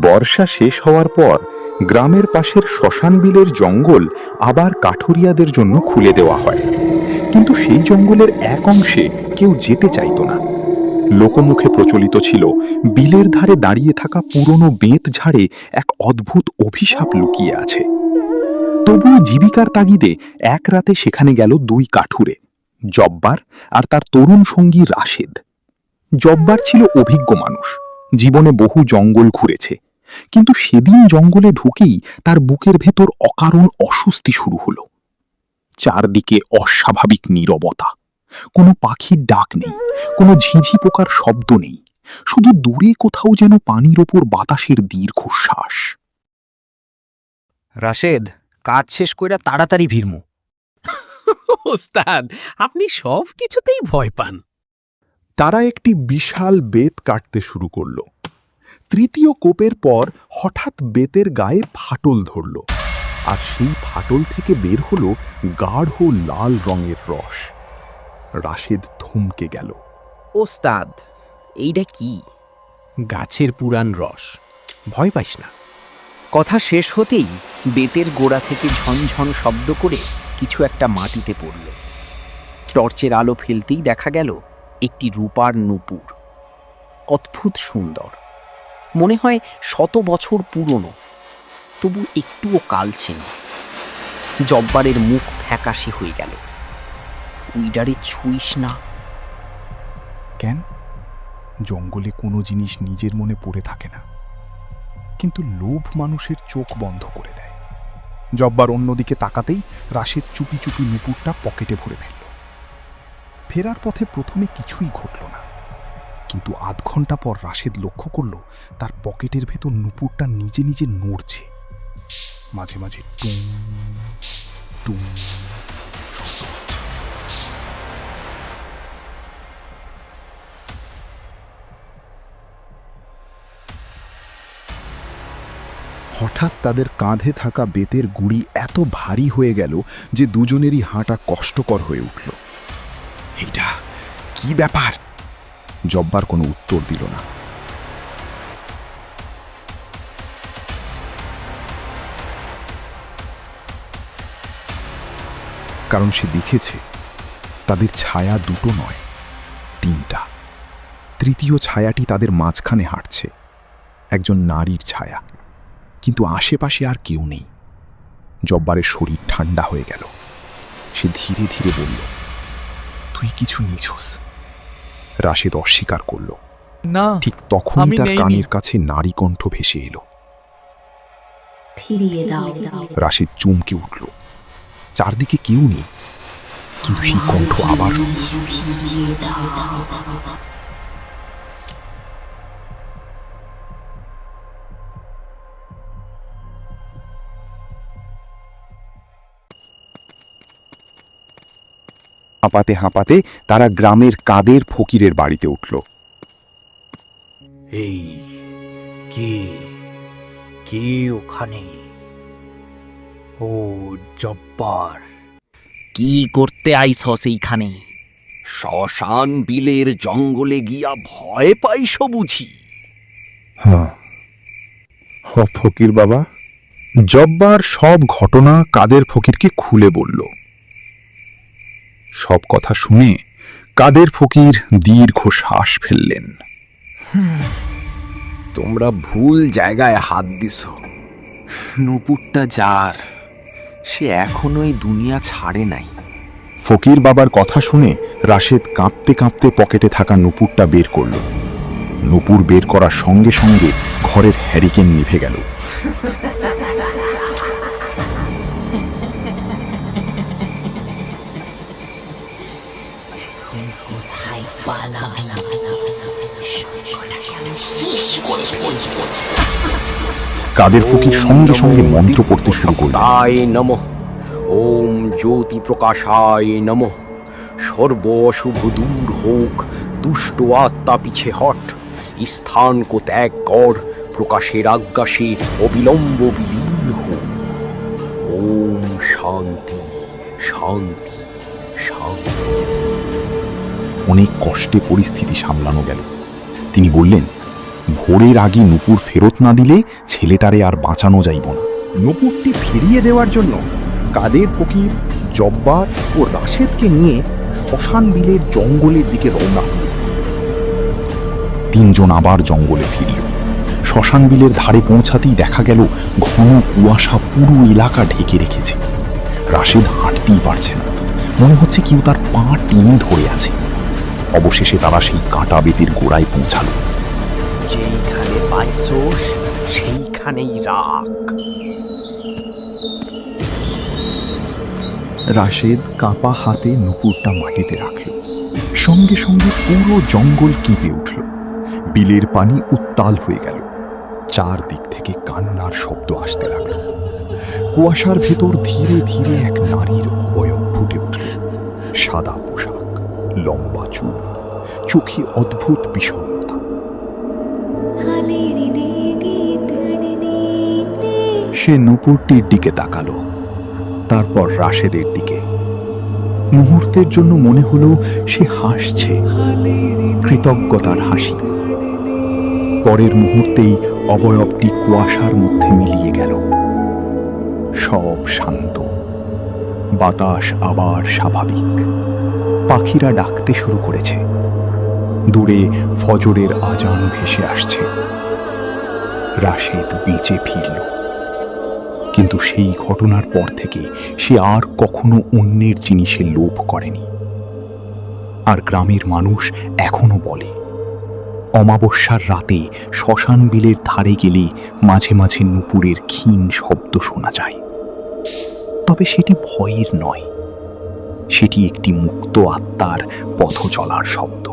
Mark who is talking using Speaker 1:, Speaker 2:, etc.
Speaker 1: বর্ষা শেষ হওয়ার পর গ্রামের পাশের শ্মশান বিলের জঙ্গল আবার কাঠুরিয়াদের জন্য খুলে দেওয়া হয়, কিন্তু সেই জঙ্গলের এক অংশে কেউ যেতে চাইত না। লোকমুখে প্রচলিত ছিল বিলের ধারে দাঁড়িয়ে থাকা পুরনো বেত ঝাড়ে এক অদ্ভুত অভিশাপ লুকিয়ে আছে। তবুও জীবিকার তাগিদে এক রাতে সেখানে গেল দুই কাঠুরে, জব্বার আর তার তরুণ সঙ্গী রাশেদ। জব্বার ছিল অভিজ্ঞ মানুষ, জীবনে বহু জঙ্গল ঘুরেছে, কিন্তু সেদিন জঙ্গলে ঢুকেই তার বুকের ভেতর অকারণ অস্বস্তি শুরু হলো। চারদিকে অস্বাভাবিক নীরবতা, কোনো পাখির ডাক নেই, কোনো ঝিঝি পোকার শব্দ নেই, শুধু দূরে কোথাও যেন পানির ওপর বাতাসের দীর্ঘশ্বাস।
Speaker 2: রাশেদ, কাজ শেষ কইরা তাড়াতাড়ি ভিড়মু।
Speaker 3: ওস্তাদ, আপনি সব কিছুতেই ভয় পান।
Speaker 4: তারা একটি বিশাল বেত কাটতে শুরু করল। তৃতীয় কোপের পর হঠাৎ বেতের গায়ে ফাটল ধরল, আর সেই ফাটল থেকে বের হলো গাঢ় লাল রঙের রস। রাশেদ থমকে গেল।
Speaker 2: ওস্তাদ, এইটা কি?
Speaker 3: গাছের পুরান রস, ভয় পাইস না।
Speaker 2: কথা শেষ হতেই বেতের গোড়া থেকে ঝনঝন শব্দ করে কিছু একটা মাটিতে পড়ল। টর্চের আলো ফেলতেই দেখা গেল একটি রূপার নূপুর। অদ্ভুত সুন্দর, মনে হয় 100 বছর পুরনো, তবু একটুও কালছে না। জব্বারের মুখ ফ্যাকাশে হয়ে গেল। উইডারে ছুঁইস না।
Speaker 4: কেন? জঙ্গলে কোনো জিনিস নিজের মনে পড়ে থাকে না, কিন্তু লোভ মানুষের চোখ বন্ধ করে দেয়। জব্বার অন্যদিকে তাকাতেই রাশেদ চুপি চুপি নুপুরটা পকেটে ভরে ফেলল। ফেরার পথে প্রথমে কিছুই ঘটল না, কিন্তু আধ ঘন্টা পর রাশেদ লক্ষ্য করল তার পকেটের ভেতর নুপুরটা নিজে নিজে নড়ছে। মাঝে মাঝে টুং টুং শব্দ হচ্ছে। হঠাৎ তাদের কাঁধে থাকা বেতের গুড়ি এত ভারী হয়ে গেল যে দুজনেরই হাঁটা কষ্টকর হয়ে উঠল। এইটা কি ব্যাপার? জব্বার কোনো উত্তর দিল না। কারণ সে দেখেছে তাদের ছায়া দুটো নয়, তিনটা। তৃতীয় ছায়াটি তাদের মাঝখানে হাঁটছে, একজন নারীর ছায়া, কিন্তু আশেপাশে আর কেউ নেই। জব্বারের শরীর ঠান্ডা হয়ে গেল। সে ধীরে ধীরে বলল, তুই কিছু নিছোস। রাশেদ অস্বীকার করল।
Speaker 3: না,
Speaker 4: ঠিক তখনই
Speaker 3: আমি
Speaker 4: তার
Speaker 3: নেইনি।
Speaker 4: কানের কাছে নারী কণ্ঠ ভেসে এলো।
Speaker 5: ফিরিয়ে দাও।
Speaker 4: রাশেদ চমকে উঠল। চারদিকে কেউ নেই, কিন্তু সেই কণ্ঠ আবার
Speaker 5: ফিরিয়ে দাও।
Speaker 4: হাঁপাতে হাঁপাতে তারা গ্রামের কাদের ফকিরের বাড়িতে উঠল।
Speaker 6: এই কে কে ওখানে? ও জব্বার,
Speaker 2: কি করতে আইসস এইখানে?
Speaker 6: শ্মশান বিলের জঙ্গলে গিয়া ভয় পাইস বুঝি?
Speaker 4: হ্যাঁ, ফকির বাবা। জব্বার সব ঘটনা কাদের ফকিরকে খুলে বলল। সব কথা শুনে কাদের ফকির দীর্ঘ শ্বাস ফেললেন।
Speaker 3: তোমরা ভুল জায়গায় হাত দিছ। নূপুরটা যার, সে এখনো এই দুনিয়া ছাড়ে নাই।
Speaker 4: ফকির বাবার কথা শুনে রাশেদ কাঁপতে কাঁপতে পকেটে থাকা নূপুরটা বের করল। নূপুর বের করার সঙ্গে সঙ্গে ঘরের হ্যারিকেন নিভে গেল।
Speaker 5: কোথায় পালাবি? সবকটাকে আমি শেষ করে ফেলব।
Speaker 4: কাদের ফকির সঙ্গে সঙ্গে মন্ত্র পড়তে শুরু করল।
Speaker 6: তাই নমঃ, ওম জ্যোতি প্রকাশায় নমঃ। সর্ব অশুভ দূর হোক, দুষ্ট আত্মা পিছে হট। স্থান কো ত্যাগ কর, প্রকাশের আজ্ঞাসে অবিলম্ব বিলীন হোক। ওম শান্তি শান্তি শান্তি।
Speaker 4: অনেক কষ্টে পরিস্থিতি সামলানো গেল। তিনি বললেন, ভোরের আগে নুপুর ফেরত না দিলে ছেলেটারে আর বাঁচানো যাইব না। নুপুরটি ফিরিয়ে দেওয়ার জন্য কাদের ফকির, জব্বার ও রাশেদকে নিয়ে শ্মশান বিলের জঙ্গলের দিকে রওনা হল। তিনজন আবার জঙ্গলে ফিরল। শ্মশান বিলের ধারে পৌঁছাতেই দেখা গেল ঘন কুয়াশা পুরো এলাকা ঢেকে রেখেছে। রাশেদ হাঁটতেই পারছে না, মনে হচ্ছে কেউ তার পা টেনে ধরে আছে। অবশেষে তারা সেই কাঁটা বেতের গোড়ায় পৌঁছালো।
Speaker 2: যেইখানে পাইছোস সেইখানেই রাখ।
Speaker 4: রাশেদ কাঁপা হাতে নুপুরটা মাটিতে রাখল। সঙ্গে সঙ্গে পুরো জঙ্গল কেঁপে উঠল। বিলের পানি উত্তাল হয়ে গেল। চারদিক থেকে কান্নার শব্দ আসতে লাগলো। কুয়াশার ভেতর ধীরে ধীরে এক নারীর অবয়ব ফুটে উঠল। সাদা পোশাক, লম্বা চুল, চোখে অদ্ভুত বিষণ্ণতা। সে নুপুরটির দিকে তাকালো, তারপর রাশেদের দিকে। মুহূর্তের জন্য মনে হলো সে হাসছে, কৃতজ্ঞতার হাসি। পরের মুহূর্তেই অবয়বটি কুয়াশার মধ্যে মিলিয়ে গেল। সব শান্ত, বাতাস আবার স্বাভাবিক। পাখিরা ডাকতে শুরু করেছে। দূরে ফজরের আজান ভেসে আসছে। রাশেদ বেঁচে ফিরল। কিন্তু সেই ঘটনার পর থেকে সে আর কখনো অন্যের জিনিসে লোভ করেনি। আর গ্রামের মানুষ এখনো বলে, অমাবস্যার রাতে শ্মশান বিলের ধারে গেলে মাঝে মাঝে নুপুরের ক্ষীণ শব্দ শোনা যায়। তবে সেটি ভয়ের নয়, সেটি একটি মুক্ত আত্মার পথ চলার শব্দ।